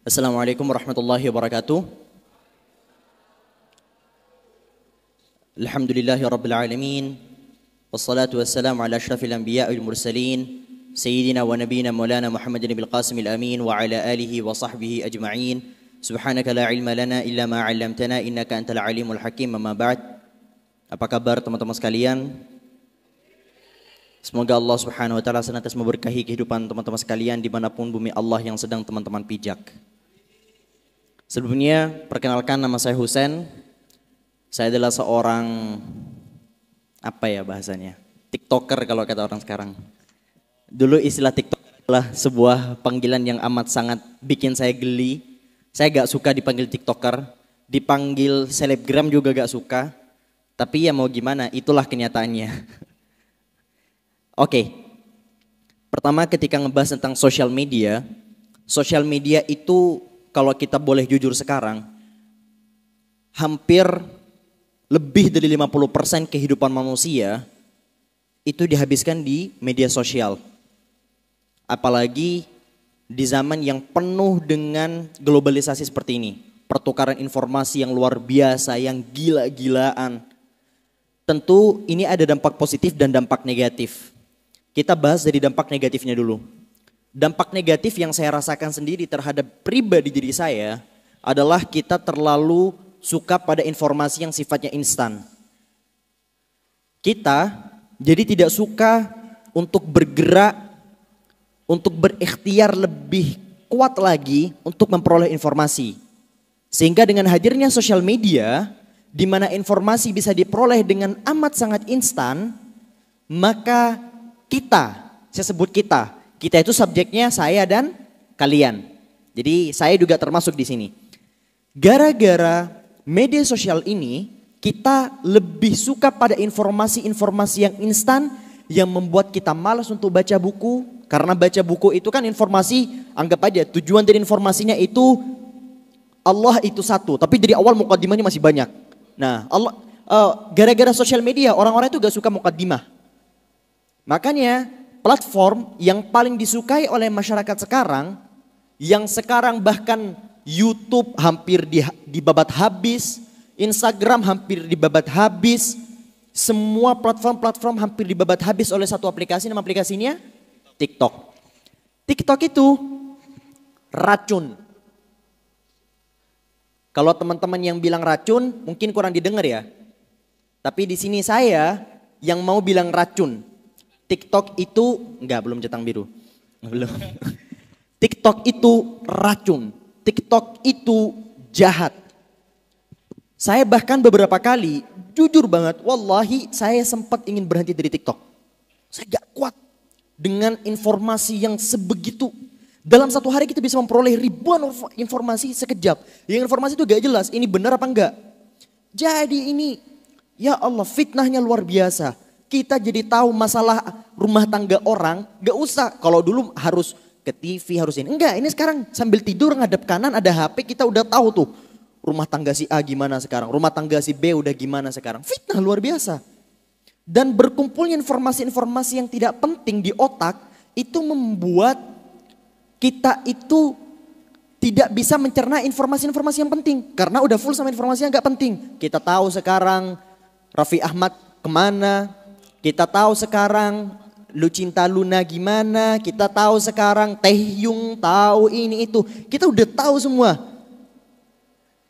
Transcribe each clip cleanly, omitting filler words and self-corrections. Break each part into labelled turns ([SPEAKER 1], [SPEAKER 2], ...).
[SPEAKER 1] Assalamualaikum warahmatullahi wabarakatuh. Alhamdulillahi rabbil alamin. Wassalatu wassalamu ala ashrafil anbiya wal mursalin. Sayyidina wa nabiyina maulana Muhammadin bil qasimil amin wa ala alihi wa sahbihi ajma'in. Subhanaka la ilma lana illa ma 'allamtana innaka antal alimul hakim. Amma ba'd. Apa kabar teman-teman sekalian? Semoga Allah Subhanahu wa taala senantiasa memberkahi kehidupan teman-teman sekalian dimanapun bumi Allah yang sedang teman-teman pijak. Sebelumnya perkenalkan, nama saya Husen. Saya adalah seorang bahasanya? TikToker kalau kata orang sekarang. Dulu istilah TikToker adalah sebuah panggilan yang amat sangat bikin saya geli. Saya gak suka dipanggil TikToker, dipanggil selebgram juga gak suka. Tapi ya mau gimana, itulah kenyataannya. Oke, pertama ketika ngebahas tentang sosial media itu kalau kita boleh jujur sekarang, hampir lebih dari 50% kehidupan manusia itu dihabiskan di media sosial. Apalagi di zaman yang penuh dengan globalisasi seperti ini. Pertukaran informasi yang luar biasa, yang gila-gilaan. Tentu ini ada dampak positif dan dampak negatif. Kita bahas dari dampak negatifnya dulu. Dampak negatif yang saya rasakan sendiri terhadap pribadi diri saya adalah kita terlalu suka pada informasi yang sifatnya instan. Kita jadi tidak suka untuk bergerak, untuk berikhtiar lebih kuat lagi untuk memperoleh informasi. Sehingga dengan hadirnya sosial media, di mana informasi bisa diperoleh dengan amat sangat instan, maka saya sebut kita itu subjeknya saya dan kalian. Jadi saya juga termasuk di sini. Gara-gara media sosial ini, kita lebih suka pada informasi-informasi yang instan yang membuat kita malas untuk baca buku. Karena baca buku itu kan informasi, anggap aja tujuan dari informasinya itu Allah itu satu, tapi dari awal mukaddimahnya masih banyak. Nah, gara-gara sosial media orang-orang itu gak suka mukaddimah. Makanya platform yang paling disukai oleh masyarakat sekarang, yang sekarang bahkan YouTube hampir dibabat habis, Instagram hampir dibabat habis, semua platform-platform hampir dibabat habis oleh satu aplikasi, nama aplikasinya TikTok. TikTok itu racun. Kalau teman-teman yang bilang racun mungkin kurang didengar ya. Tapi di sini saya yang mau bilang racun. TikTok itu, belum centang biru. Belum. TikTok itu racun. TikTok itu jahat. Saya bahkan beberapa kali, jujur banget, wallahi saya sempat ingin berhenti dari TikTok. Saya gak kuat dengan informasi yang sebegitu. Dalam satu hari kita bisa memperoleh ribuan informasi sekejap. Yang informasi itu gak jelas, ini benar apa enggak. Jadi ini, ya Allah, fitnahnya luar biasa. Kita jadi tahu masalah rumah tangga orang, gak usah. Kalau dulu harus ke TV, harus ini. Enggak, ini sekarang sambil tidur ngadep kanan ada HP, kita udah tahu tuh. Rumah tangga si A gimana sekarang, rumah tangga si B udah gimana sekarang. Fitnah luar biasa. Dan berkumpulnya informasi-informasi yang tidak penting di otak, itu membuat kita itu tidak bisa mencerna informasi-informasi yang penting. Karena udah full sama informasi yang gak penting. Kita tahu sekarang Raffi Ahmad kemana. Kita tahu sekarang Lucinta Luna gimana, kita tahu sekarang Taehyung tahu ini itu. Kita udah tahu semua.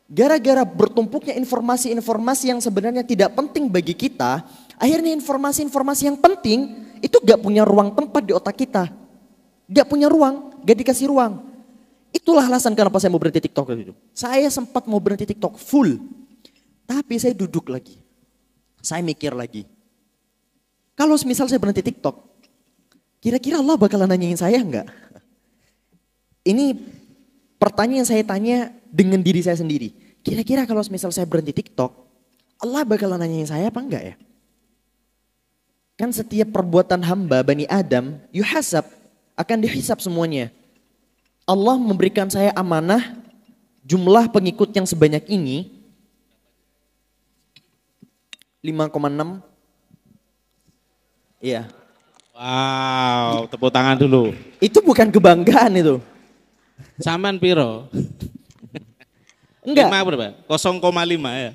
[SPEAKER 1] Gara-gara bertumpuknya informasi-informasi yang sebenarnya tidak penting bagi kita, akhirnya informasi-informasi yang penting itu gak punya ruang tempat di otak kita. Gak punya ruang, gak dikasih ruang. Itulah alasan kenapa saya mau berhenti TikTok itu. Saya sempat mau berhenti TikTok full. Tapi saya duduk lagi. Saya mikir lagi. Kalau misal saya berhenti TikTok, kira-kira Allah bakalan nanyain saya enggak? Ini pertanyaan yang saya tanya dengan diri saya sendiri. Kira-kira kalau misal saya berhenti TikTok, Allah bakalan nanyain saya apa enggak ya? Kan setiap perbuatan hamba Bani Adam, akan dihisap semuanya. Allah memberikan saya amanah, jumlah pengikut yang sebanyak ini, 5,6. Iya.
[SPEAKER 2] Wow, tepuk tangan dulu.
[SPEAKER 1] Itu bukan kebanggaan itu.
[SPEAKER 2] Saman piro?
[SPEAKER 1] Enggak.
[SPEAKER 2] 5 berapa? 0,5 ya.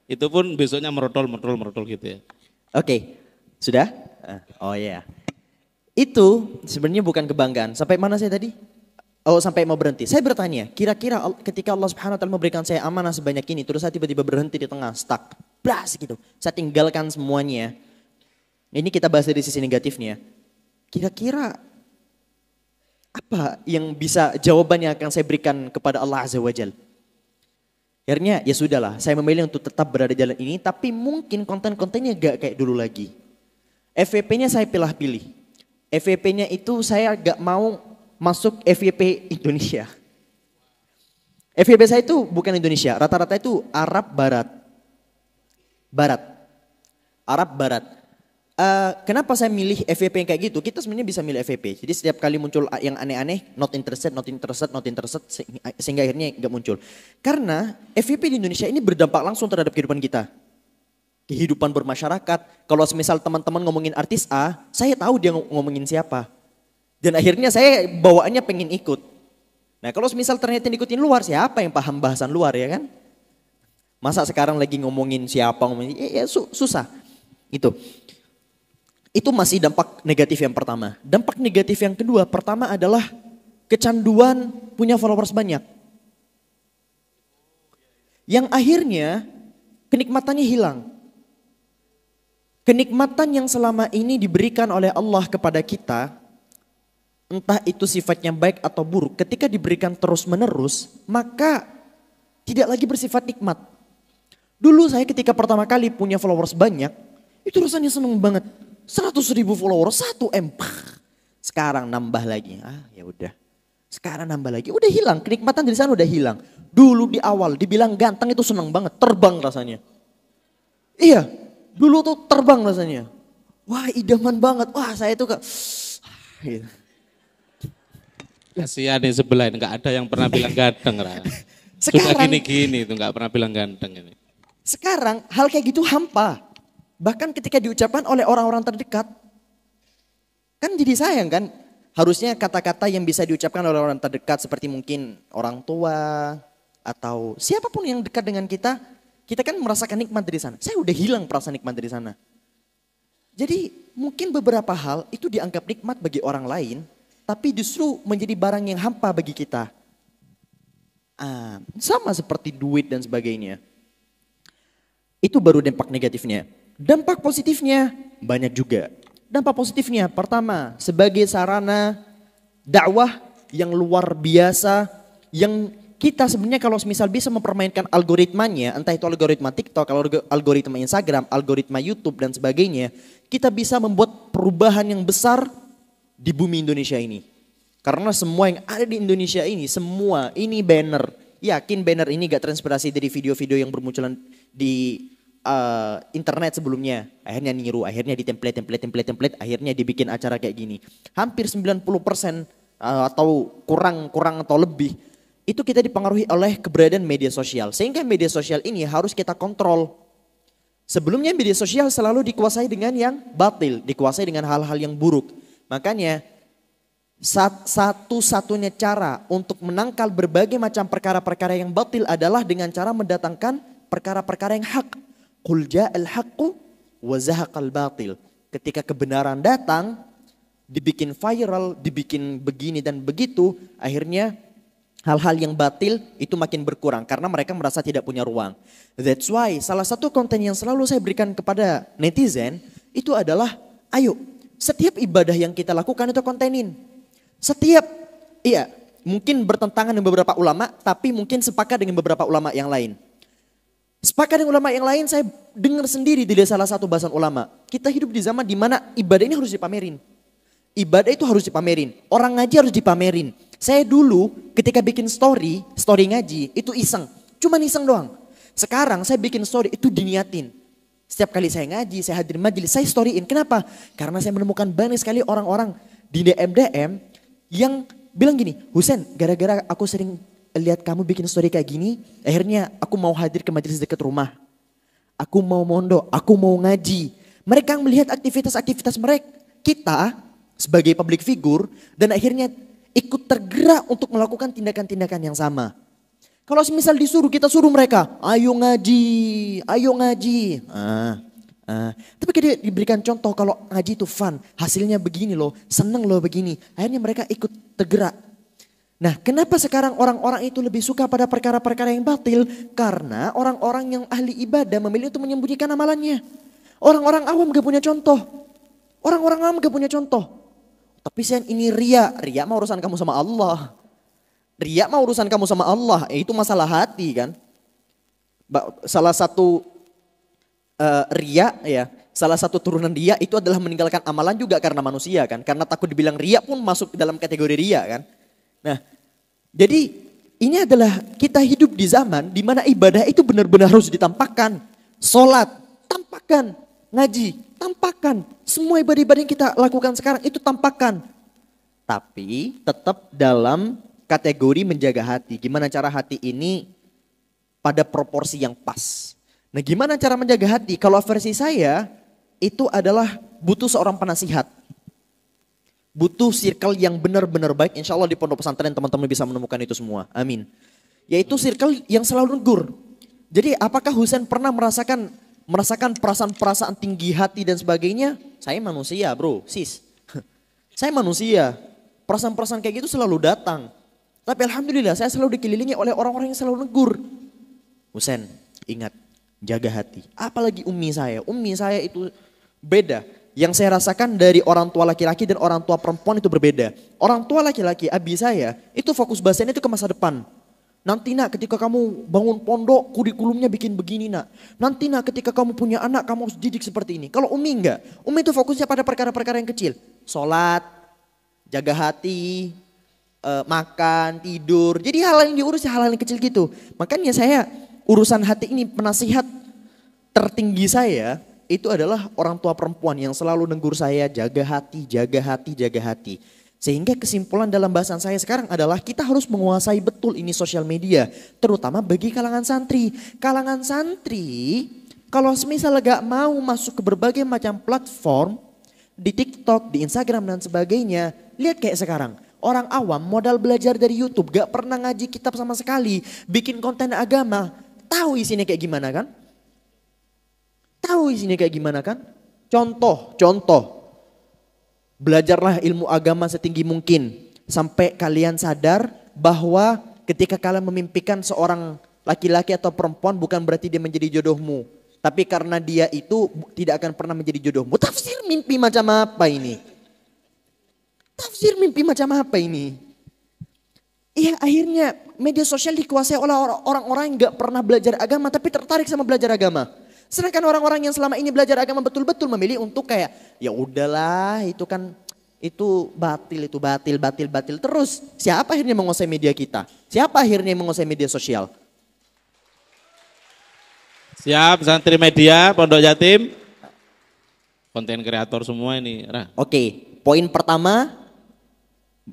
[SPEAKER 2] Itu pun besoknya merotol gitu ya.
[SPEAKER 1] Oke, sudah? Oh iya. Itu sebenarnya bukan kebanggaan. Sampai mana saya tadi? Oh, sampai mau berhenti. Saya bertanya, kira-kira ketika Allah Subhanahu wa taala memberikan saya amanah sebanyak ini, terus saya tiba-tiba berhenti di tengah, stuck. Blas gitu. Saya tinggalkan semuanya. Ini kita bahas dari sisi negatifnya. Kira-kira apa yang bisa jawabannya akan saya berikan kepada Allah Azza wa Jalla? Akhirnya ya sudahlah, saya memilih untuk tetap berada di jalan ini, tapi mungkin konten-kontennya gak kayak dulu lagi. FYP-nya saya pilih-pilih. FYP-nya itu saya gak mau masuk FYP Indonesia. FYP saya itu bukan Indonesia, rata-rata itu Arab Barat. Arab Barat. Kenapa saya milih FYP yang kayak gitu? Kita sebenarnya bisa milih FYP. Jadi setiap kali muncul yang aneh-aneh, not interested, sehingga akhirnya nggak muncul. Karena FYP di Indonesia ini berdampak langsung terhadap kehidupan kita. Kehidupan bermasyarakat. Kalau semisal teman-teman ngomongin artis A, saya tahu dia ngomongin siapa. Dan akhirnya saya bawaannya pengen ikut. Nah kalau semisal ternyata ikutin luar, siapa yang paham bahasan luar ya kan? Masa sekarang lagi ngomongin siapa, susah. Itu masih dampak negatif yang pertama. Dampak negatif yang kedua, pertama adalah kecanduan punya followers banyak. Yang akhirnya kenikmatannya hilang. Kenikmatan yang selama ini diberikan oleh Allah kepada kita, entah itu sifatnya baik atau buruk, ketika diberikan terus menerus, maka tidak lagi bersifat nikmat. Dulu saya ketika pertama kali punya followers banyak, itu rasanya seneng banget. 100.000 followers, 1M. Sekarang nambah lagi. Ya udah. Sekarang nambah lagi. Udah hilang. Kenikmatan dari sana udah hilang. Dulu di awal dibilang ganteng itu senang banget. Terbang rasanya. Iya. Dulu tuh terbang rasanya. Wah idaman banget. Wah saya tuh gitu.
[SPEAKER 2] Kasihan nih sebelah ini. Gak ada yang pernah bilang ganteng. Sudah gini-gini tuh gak pernah bilang ganteng ini.
[SPEAKER 1] Sekarang hal kayak gitu hampa. Bahkan ketika diucapkan oleh orang-orang terdekat, kan jadi sayang kan? Harusnya kata-kata yang bisa diucapkan oleh orang terdekat seperti mungkin orang tua atau siapapun yang dekat dengan kita, kita kan merasakan nikmat dari sana. Saya udah hilang perasaan nikmat dari sana. Jadi mungkin beberapa hal itu dianggap nikmat bagi orang lain, tapi justru menjadi barang yang hampa bagi kita. Sama seperti duit dan sebagainya. Itu baru dampak negatifnya. Dampak positifnya banyak juga. Dampak positifnya pertama sebagai sarana dakwah yang luar biasa yang kita sebenarnya kalau misal bisa mempermainkan algoritmanya, entah itu algoritma TikTok, algoritma Instagram, algoritma YouTube dan sebagainya, kita bisa membuat perubahan yang besar di bumi Indonesia ini. Karena semua yang ada di Indonesia ini, semua ini banner. Yakin banner ini gak terinspirasi dari video-video yang bermunculan di internet sebelumnya. Akhirnya niru, akhirnya di template, akhirnya dibikin acara kayak gini. Hampir 90% atau kurang atau lebih, itu kita dipengaruhi oleh keberadaan media sosial. Sehingga media sosial ini harus kita kontrol. Sebelumnya media sosial selalu dikuasai dengan yang batil, dikuasai dengan hal-hal yang buruk. Makanya satu-satunya cara untuk menangkal berbagai macam perkara-perkara yang batil adalah dengan cara mendatangkan perkara-perkara yang hak. Qul ja'al haqqu wa zahaqal batil. Ketika kebenaran datang, dibikin viral, dibikin begini dan begitu, akhirnya hal-hal yang batil itu makin berkurang karena mereka merasa tidak punya ruang. That's why salah satu konten yang selalu saya berikan kepada netizen itu adalah, ayo setiap ibadah yang kita lakukan itu kontenin. Mungkin bertentangan dengan beberapa ulama, tapi mungkin sepakat dengan beberapa ulama yang lain. Sepakat dengan ulama yang lain, saya dengar sendiri dari salah satu bahasan ulama. Kita hidup di zaman dimana ibadah ini harus dipamerin. Ibadah itu harus dipamerin. Orang ngaji harus dipamerin. Saya dulu ketika bikin story ngaji itu iseng. Cuma iseng doang. Sekarang saya bikin story itu diniatin. Setiap kali saya ngaji, saya hadir majelis, saya storyin. Kenapa? Karena saya menemukan banyak sekali orang-orang di DM yang bilang gini, Husen, gara-gara aku sering lihat kamu bikin story kayak gini, akhirnya aku mau hadir ke majelis dekat rumah. Aku mau mondok, aku mau ngaji. Mereka melihat aktivitas-aktivitas mereka, kita sebagai public figure, dan akhirnya ikut tergerak untuk melakukan tindakan-tindakan yang sama. Kalau misal disuruh, kita suruh mereka, ayo ngaji, ayo ngaji. Tapi dia diberikan contoh kalau ngaji itu fun, hasilnya begini loh, seneng loh begini. Akhirnya mereka ikut tergerak. Nah, kenapa sekarang orang-orang itu lebih suka pada perkara-perkara yang batil? Karena orang-orang yang ahli ibadah memilih untuk menyembunyikan amalannya. Orang-orang awam gak punya contoh. Orang-orang awam gak punya contoh. Tapi ini ria mah urusan kamu sama Allah. Ria mah urusan kamu sama Allah, itu masalah hati kan. Salah satu ria ya, salah satu turunan ria itu adalah meninggalkan amalan juga karena manusia kan. Karena takut dibilang ria pun masuk dalam kategori ria kan. Nah, jadi ini adalah kita hidup di zaman di mana ibadah itu benar-benar harus ditampakkan. Sholat, tampakkan. Ngaji, tampakkan. Semua ibadah-ibadah yang kita lakukan sekarang itu tampakkan. Tapi tetap dalam kategori menjaga hati. Gimana cara hati ini pada proporsi yang pas. Nah, gimana cara menjaga hati? Kalau versi saya itu adalah butuh seorang penasihat. Butuh circle yang benar-benar baik. Insya Allah di pondok pesantren teman-teman bisa menemukan itu semua. Amin. Yaitu circle yang selalu negur. Jadi apakah Husain pernah merasakan perasaan-perasaan tinggi hati dan sebagainya? Saya manusia bro, sis. Saya manusia. Perasaan-perasaan kayak gitu selalu datang. Tapi alhamdulillah saya selalu dikelilingi oleh orang-orang yang selalu negur. Husain, ingat, jaga hati. Apalagi ummi saya itu beda. Yang saya rasakan dari orang tua laki-laki dan orang tua perempuan itu berbeda. Orang tua laki-laki, abi saya, itu fokus bahasanya itu ke masa depan. Nanti nak ketika kamu bangun pondok, kurikulumnya bikin begini nak. Nanti nak ketika kamu punya anak, kamu harus didik seperti ini. Kalau Umi enggak, Umi itu fokusnya pada perkara-perkara yang kecil. Sholat, jaga hati, makan, tidur. Jadi hal yang diurus hal-hal yang kecil gitu. Makanya saya urusan hati ini penasihat tertinggi saya itu adalah orang tua perempuan yang selalu negur saya jaga hati, jaga hati, jaga hati. Sehingga kesimpulan dalam bahasan saya sekarang adalah kita harus menguasai betul ini sosial media. Terutama bagi kalangan santri. Kalangan santri kalau semisal gak mau masuk ke berbagai macam platform di TikTok, di Instagram dan sebagainya. Lihat kayak sekarang. Orang awam modal belajar dari YouTube gak pernah ngaji kitab sama sekali. Bikin konten agama. Tahu isinya kayak gimana kan? Tahu isinya kayak gimana kan? Contoh. Belajarlah ilmu agama setinggi mungkin. Sampai kalian sadar bahwa ketika kalian memimpikan seorang laki-laki atau perempuan bukan berarti dia menjadi jodohmu. Tapi karena dia itu tidak akan pernah menjadi jodohmu. Tafsir mimpi macam apa ini? Tafsir mimpi macam apa ini? Iya akhirnya media sosial dikuasai oleh orang-orang yang gak pernah belajar agama tapi tertarik sama belajar agama. Sedangkan orang-orang yang selama ini belajar agama betul-betul memilih untuk kayak ya udahlah itu kan itu batil terus. Siapa akhirnya menguasai media kita? Siapa akhirnya menguasai media sosial?
[SPEAKER 2] Siap santri media Pondok Jatim. Konten kreator semua ini.
[SPEAKER 1] Oke, poin pertama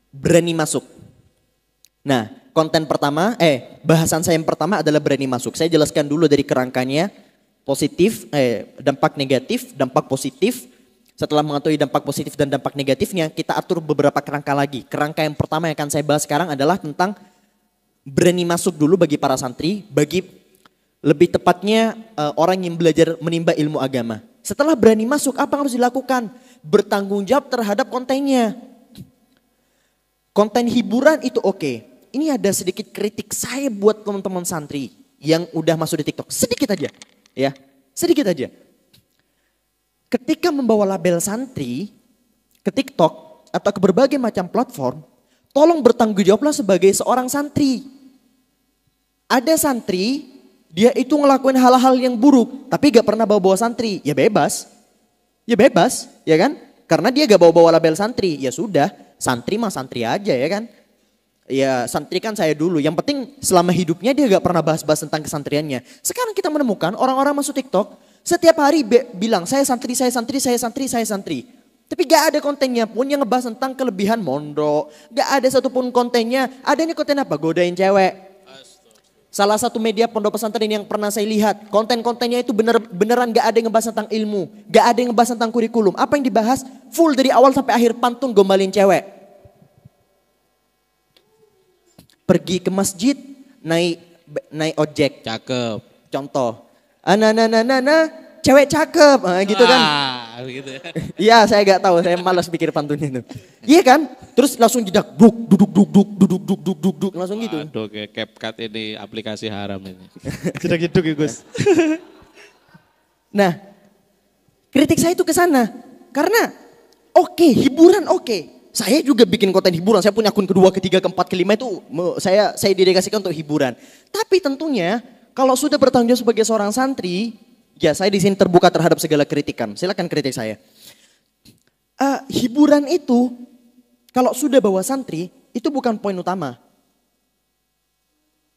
[SPEAKER 1] berani masuk. Nah, konten pertama bahasan saya yang pertama adalah berani masuk. Saya jelaskan dulu dari kerangkanya. Positif, dampak negatif, dampak positif. Setelah mengetahui dampak positif dan dampak negatifnya, kita atur beberapa kerangka lagi. Kerangka yang pertama yang akan saya bahas sekarang adalah tentang berani masuk dulu bagi para santri, bagi lebih tepatnya orang yang belajar menimba ilmu agama. Setelah berani masuk, apa yang harus dilakukan? Bertanggung jawab terhadap kontennya. Konten hiburan itu oke. Ini ada sedikit kritik saya buat teman-teman santri yang udah masuk di TikTok. Sedikit aja. Ya, sedikit aja. Ketika membawa label santri ke TikTok atau ke berbagai macam platform, tolong bertanggung jawablah sebagai seorang santri. Ada santri, dia itu ngelakuin hal-hal yang buruk, tapi gak pernah bawa-bawa santri. Ya bebas, ya kan? Karena dia gak bawa-bawa label santri, ya sudah, santri mah santri aja ya kan? Ya santri kan saya dulu, yang penting selama hidupnya dia gak pernah bahas-bahas tentang kesantriannya. Sekarang kita menemukan orang-orang masuk TikTok, setiap hari bilang saya santri. Tapi gak ada kontennya pun yang ngebahas tentang kelebihan mondok. Gak ada satupun kontennya, adanya konten apa? Godain cewek. Salah satu media pondok pesantren yang pernah saya lihat, konten-kontennya itu beneran gak ada yang ngebahas tentang ilmu. Gak ada yang ngebahas tentang kurikulum. Apa yang dibahas? Full dari awal sampai akhir pantun gombalin cewek. pergi ke masjid naik ojek.
[SPEAKER 2] Cakep.
[SPEAKER 1] Contoh. Cewek cakep, gitu kan.
[SPEAKER 2] Gitu ya.
[SPEAKER 1] Iya, saya gak tahu, saya malas pikir pantunnya itu. Iya kan? Terus langsung jedak, duduk, langsung gitu.
[SPEAKER 2] Aduh, kayak CapCut ini aplikasi haram ini.
[SPEAKER 1] Jedak jeduk ya Gus. Nah, kritik saya itu ke sana. Karena oke, hiburan oke. Saya juga bikin konten hiburan, saya punya akun kedua, ketiga, keempat, kelima itu saya dedikasikan untuk hiburan. Tapi tentunya kalau sudah bertanggung jawab sebagai seorang santri, ya saya di sini terbuka terhadap segala kritikan. Silakan kritik saya. Hiburan itu kalau sudah bawa santri itu bukan poin utama.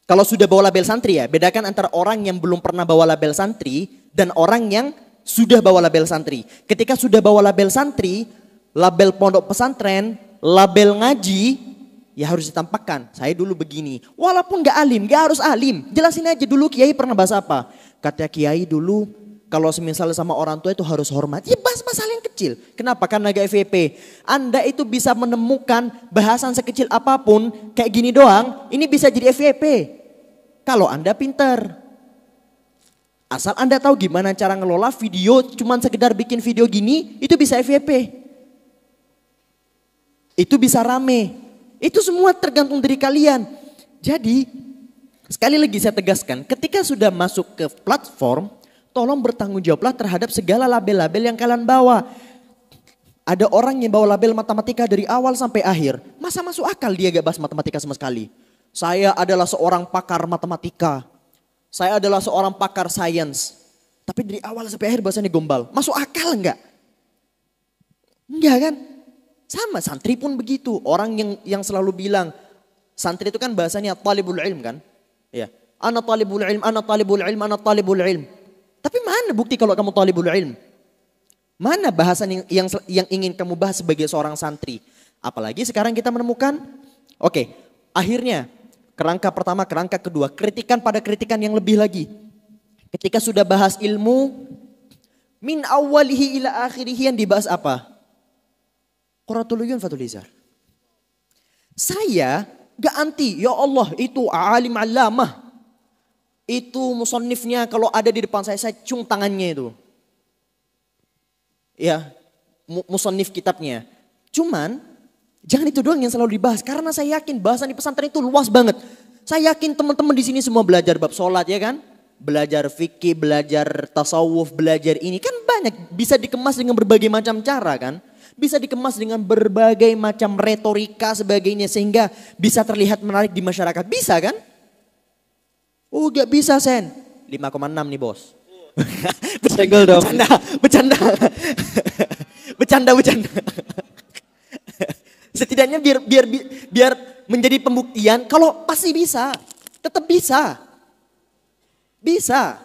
[SPEAKER 1] Kalau sudah bawa label santri ya, bedakan antara orang yang belum pernah bawa label santri dan orang yang sudah bawa label santri. Ketika sudah bawa label santri, label pondok pesantren, label ngaji, ya harus ditampakkan. Saya dulu begini, walaupun gak alim, gak harus alim. Jelasin aja dulu kiai pernah bahas apa. Kata kiai dulu, kalau semisal sama orang tua itu harus hormat. Ya bahas masalah yang kecil. Kenapa? Karena gak FYP. Anda itu bisa menemukan bahasan sekecil apapun, kayak gini doang, ini bisa jadi FYP. Kalau Anda pintar. Asal Anda tahu gimana cara ngelola video, cuman sekedar bikin video gini, itu bisa FYP. Itu bisa rame. Itu semua tergantung dari kalian. Jadi, sekali lagi saya tegaskan, ketika sudah masuk ke platform, tolong bertanggung jawablah terhadap segala label-label yang kalian bawa. Ada orang yang bawa label matematika dari awal sampai akhir. Masa masuk akal dia gak bahas matematika sama sekali? Saya adalah seorang pakar matematika. Saya adalah seorang pakar sains. Tapi dari awal sampai akhir bahasanya gombal. Masuk akal enggak? Enggak kan? Sama santri pun begitu. Orang yang selalu bilang, santri itu kan bahasanya talibul ilm kan? Ya. Ana talibul ilm, ana talibul ilm, ana talibul ilm. Tapi mana bukti kalau kamu talibul ilm? Mana bahasan yang ingin kamu bahas sebagai seorang santri? Apalagi sekarang kita menemukan, oke, akhirnya kerangka pertama, kerangka kedua, kritikan pada kritikan yang lebih lagi. Ketika sudah bahas ilmu, min awalihi ila akhirihi yang dibahas apa? Qurratul Uyun Fathul Izar. Saya gak anti, ya Allah itu alim alamah. Itu musannifnya kalau ada di depan saya cium tangannya itu. Ya, musannif kitabnya. Cuman, jangan itu doang yang selalu dibahas. Karena saya yakin bahasan di pesantren itu luas banget. Saya yakin teman-teman di sini semua belajar bab sholat ya kan. Belajar fikih, belajar tasawuf, belajar ini. Kan banyak, bisa dikemas dengan berbagai macam cara kan. Bisa dikemas dengan berbagai macam retorika sebagainya. Sehingga bisa terlihat menarik di masyarakat. Bisa kan? Oh gak bisa Sen. 5,6 nih bos. Bersenggol dong. Bercanda. Bercanda. Setidaknya biar menjadi pembuktian kalau pasti bisa. Tetap bisa. Bisa.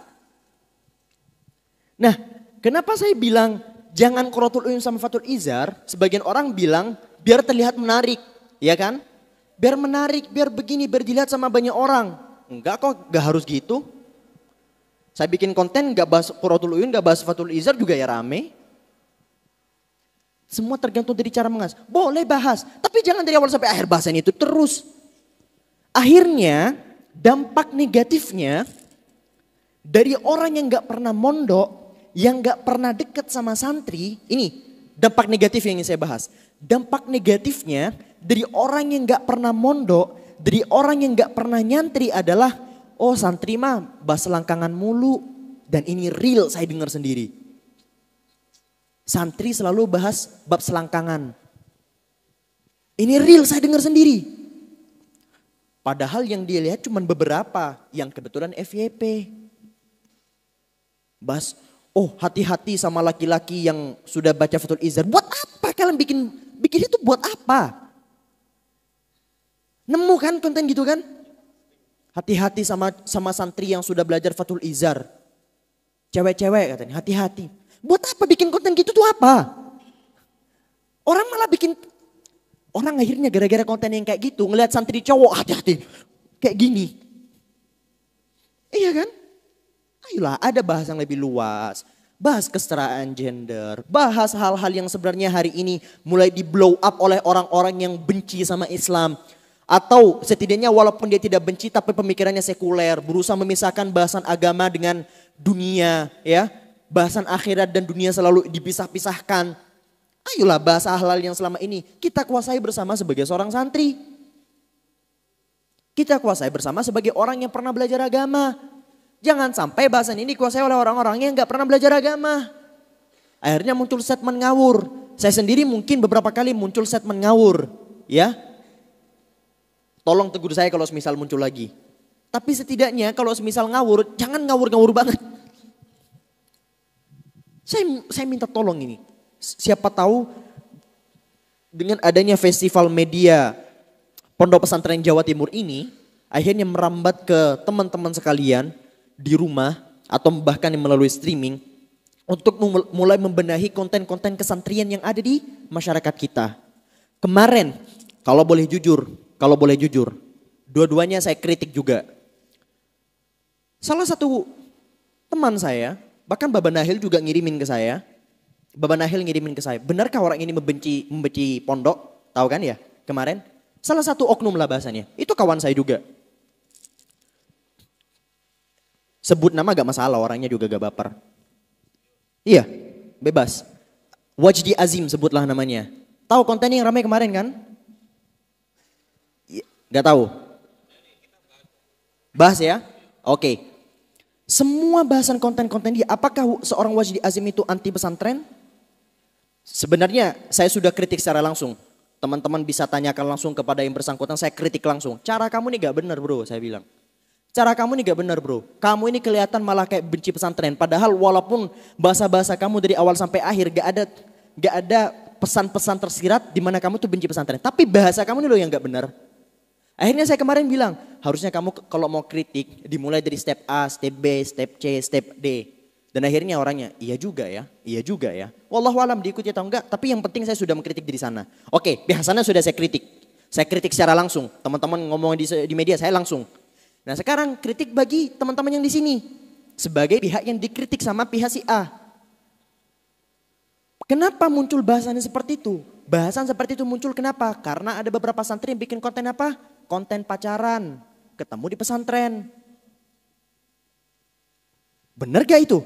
[SPEAKER 1] Nah, kenapa saya bilang jangan Qurratul Uyun sama Fathul Izar? Sebagian orang bilang biar terlihat menarik, ya kan? Biar menarik, biar begini, biar dilihat sama banyak orang. Enggak kok, gak harus gitu. Saya bikin konten gak bahas Qurratul Uyun, gak bahas Fathul Izar juga ya rame. Semua tergantung dari cara mengas. Boleh bahas, tapi jangan dari awal sampai akhir bahasan itu terus. Akhirnya dampak negatifnya dari orang yang gak pernah mondok, yang gak pernah deket sama santri, ini dampak negatif yang ingin saya bahas. Dampak negatifnya dari orang yang gak pernah mondok, dari orang yang gak pernah nyantri adalah, oh santri mah bahas selangkangan mulu. Dan ini real saya dengar sendiri. Santri selalu bahas bab selangkangan. Ini real saya dengar sendiri. Padahal yang dia lihat cuma beberapa yang kebetulan FYP. Bahas, oh hati-hati sama laki-laki yang sudah baca Fathul Izar. Buat apa kalian bikin itu buat apa? Nemu kan konten gitu kan? Hati-hati sama santri yang sudah belajar Fathul Izar. Cewek-cewek katanya, hati-hati. Buat apa bikin konten gitu tuh apa? Orang malah bikin, orang akhirnya gara-gara konten yang kayak gitu ngelihat santri cowok hati-hati. Kayak gini. Iya kan? Ayolah ada bahas yang lebih luas. Bahas kesetaraan gender. Bahas hal-hal yang sebenarnya hari ini mulai di blow up oleh orang-orang yang benci sama Islam. Atau setidaknya walaupun dia tidak benci tapi pemikirannya sekuler, berusaha memisahkan bahasan agama dengan dunia, ya. Bahasan akhirat dan dunia selalu dipisah-pisahkan. Ayolah bahasa halal yang selama ini kita kuasai bersama sebagai seorang santri. Kita kuasai bersama sebagai orang yang pernah belajar agama. Jangan sampai bahasan ini dikuasai oleh orang-orang yang gak pernah belajar agama. Akhirnya muncul statement ngawur. Saya sendiri mungkin beberapa kali muncul statement ngawur, ya. Tolong tegur saya kalau semisal muncul lagi. Tapi setidaknya kalau semisal ngawur, jangan ngawur-ngawur banget. Saya minta tolong ini. Siapa tahu dengan adanya festival media Pondok Pesantren Jawa Timur ini, akhirnya merambat ke teman-teman sekalian di rumah atau bahkan melalui streaming untuk mulai membenahi konten-konten kesantrian yang ada di masyarakat kita. Kemarin, kalau boleh jujur, dua-duanya saya kritik juga. Salah satu teman saya, bahkan Baba Nahil juga ngirimin ke saya. Benarkah orang ini membenci pondok? Tahu kan ya kemarin? Salah satu oknum lah bahasanya. Itu kawan saya juga. Sebut nama gak masalah, orangnya juga gak baper. Iya, bebas. Wajdi Azim sebutlah namanya. Tahu konten yang ramai kemarin kan? Gak tahu? Bahas ya? Oke. Semua bahasan konten-konten dia, apakah seorang Wajdi Azim itu anti pesantren? Sebenarnya saya sudah kritik secara langsung. Teman-teman bisa tanyakan langsung kepada yang bersangkutan, saya kritik langsung. Cara kamu ini gak benar bro, saya bilang. Cara kamu ini gak benar bro. Kamu ini kelihatan malah kayak benci pesantren. Padahal walaupun bahasa-bahasa kamu dari awal sampai akhir gak ada pesan-pesan tersirat di mana kamu tuh benci pesantren. Tapi bahasa kamu ini loh yang gak benar. Akhirnya saya kemarin bilang, harusnya kamu kalau mau kritik dimulai dari step A, step B, step C, step D. Dan akhirnya orangnya, iya juga ya. Wallahualam diikuti atau enggak, tapi yang penting saya sudah mengkritik dari sana. Oke, biasanya sudah saya kritik. Saya kritik secara langsung, teman-teman ngomong di media saya langsung. Nah sekarang kritik bagi teman-teman yang di sini. Sebagai pihak yang dikritik sama pihak si A. Kenapa muncul bahasan seperti itu? Bahasan seperti itu muncul kenapa? Karena ada beberapa santri yang bikin konten apa? Konten pacaran, ketemu di pesantren. Benar gak itu?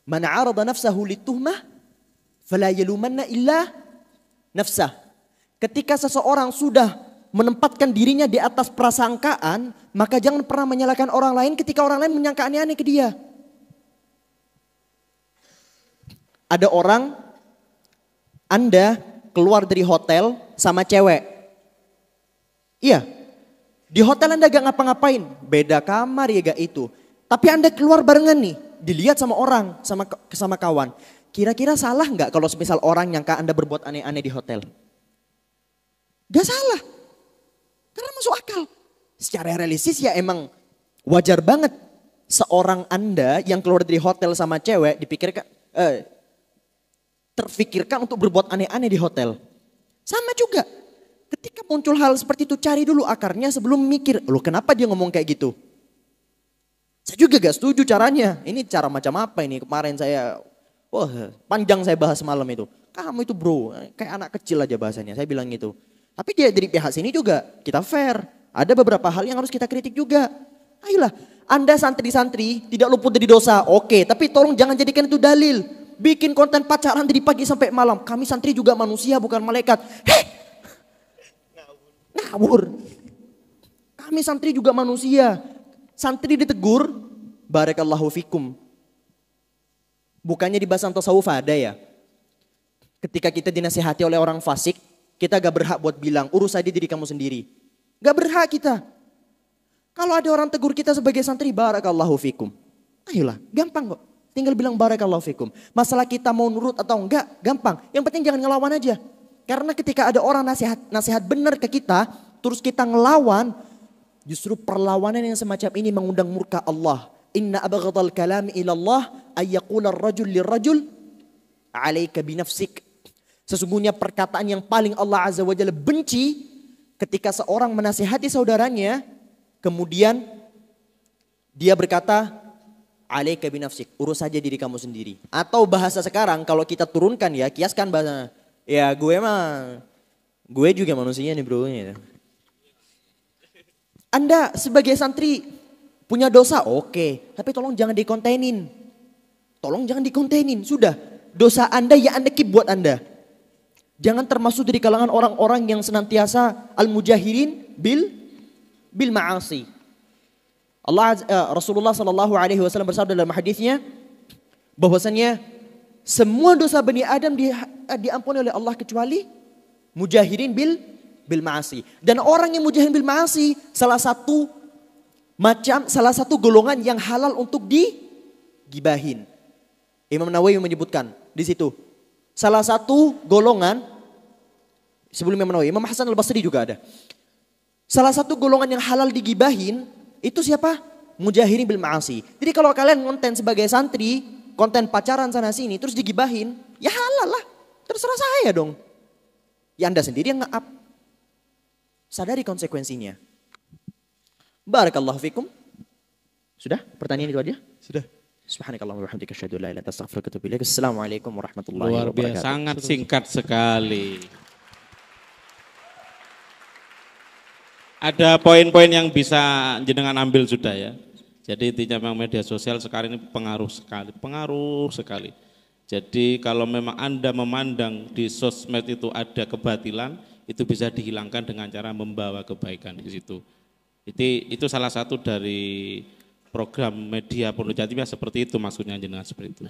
[SPEAKER 1] Man 'arada nafsahu lituhmah fala yalumanna illa nafsah. Ketika seseorang sudah menempatkan dirinya di atas prasangkaan, maka jangan pernah menyalahkan orang lain ketika orang lain menyangka aneh-aneh ke dia. Ada orang, Anda keluar dari hotel sama cewek. Iya, di hotel Anda gak ngapa-ngapain, beda kamar ya gak itu. Tapi Anda keluar barengan nih, dilihat sama orang, sama kawan. Kira-kira salah gak kalau semisal orang nyangka Anda berbuat aneh-aneh di hotel? Gak salah, karena masuk akal. Secara realistis ya emang wajar banget seorang Anda yang keluar dari hotel sama cewek terfikirkan untuk berbuat aneh-aneh di hotel. Sama juga. Ketika muncul hal seperti itu, cari dulu akarnya sebelum mikir, loh kenapa dia ngomong kayak gitu? Saya juga gak setuju caranya. Ini cara macam apa ini? Kemarin panjang saya bahas malam itu. Kamu itu bro, kayak anak kecil aja bahasanya. Saya bilang gitu. Tapi dia dari pihak sini juga, kita fair. Ada beberapa hal yang harus kita kritik juga. Ayolah, Anda santri-santri tidak luput dari dosa. Oke, tapi tolong jangan jadikan itu dalil. Bikin konten pacaran dari pagi sampai malam. Kami santri juga manusia bukan malaikat. Ngawur. Kami santri juga manusia. Santri ditegur, barakallahu fikum. Bukannya di bahasan tasawuf ada ya. Ketika kita dinasihati oleh orang fasik, kita gak berhak buat bilang, urus aja diri kamu sendiri. Gak berhak kita. Kalau ada orang tegur kita sebagai santri, barakallahu fikum. Ayolah, gampang kok. Tinggal bilang barakallahu fikum. Masalah kita mau nurut atau enggak, gampang. Yang penting jangan ngelawan aja. Karena ketika ada orang nasihat benar ke kita, terus kita ngelawan, justru perlawanan yang semacam ini mengundang murka Allah. Inna abghadal kalami ilallah ayyaqula ar-rajul lirrajul alaika binafsik. Sesungguhnya perkataan yang paling Allah Azza wa Jalla benci ketika seorang menasihati saudaranya, kemudian dia berkata, alaika binafsik, urus saja diri kamu sendiri. Atau bahasa sekarang kalau kita turunkan ya, kiaskan bahasa, ya gue Gue juga manusia nih bro. Anda sebagai santri punya dosa, oke. Tapi tolong jangan dikontenin. Tolong jangan dikontenin, sudah. Dosa Anda ya Anda keep buat Anda. Jangan termasuk dari kalangan orang-orang yang senantiasa al-mujahirin bil ma'asi. Rasulullah sallallahu alaihi wasallam bersabda dalam hadisnya bahwasanya semua dosa Bani Adam diampuni oleh Allah kecuali mujahirin bil ma'asi. Dan orang yang mujahirin bil ma'asi salah satu golongan yang halal untuk digibahin. Imam Nawawi menyebutkan di situ. Salah satu golongan sebelum Imam Nawawi, Imam Hasan Al-Basri juga ada. Salah satu golongan yang halal digibahin itu siapa? Mujahirin bil ma'asi. Jadi kalau kalian konten sebagai santri, konten pacaran sana sini terus digibahin, ya halal lah. Terserah saya dong. Ya Anda sendiri yang nge-up. Sadari konsekuensinya. Barakallahu fikum. Sudah? Pertanyaan itu aja? Sudah. Subhanakallahumma wa bihamdika asyhadu an la ilaha illa anta astaghfiruka wa atubu ilaik. Assalamualaikum warahmatullahi wabarakatuh.
[SPEAKER 2] Luar biasa, sangat singkat sekali. Ada poin-poin yang bisa jenengan ambil sudah ya. Jadi intinya memang media sosial sekarang ini pengaruh sekali. Jadi kalau memang Anda memandang di sosmed itu ada kebatilan, itu bisa dihilangkan dengan cara membawa kebaikan di situ. Itu salah satu dari program media Pondok Jatim ya seperti itu maksudnya jenengan seperti itu.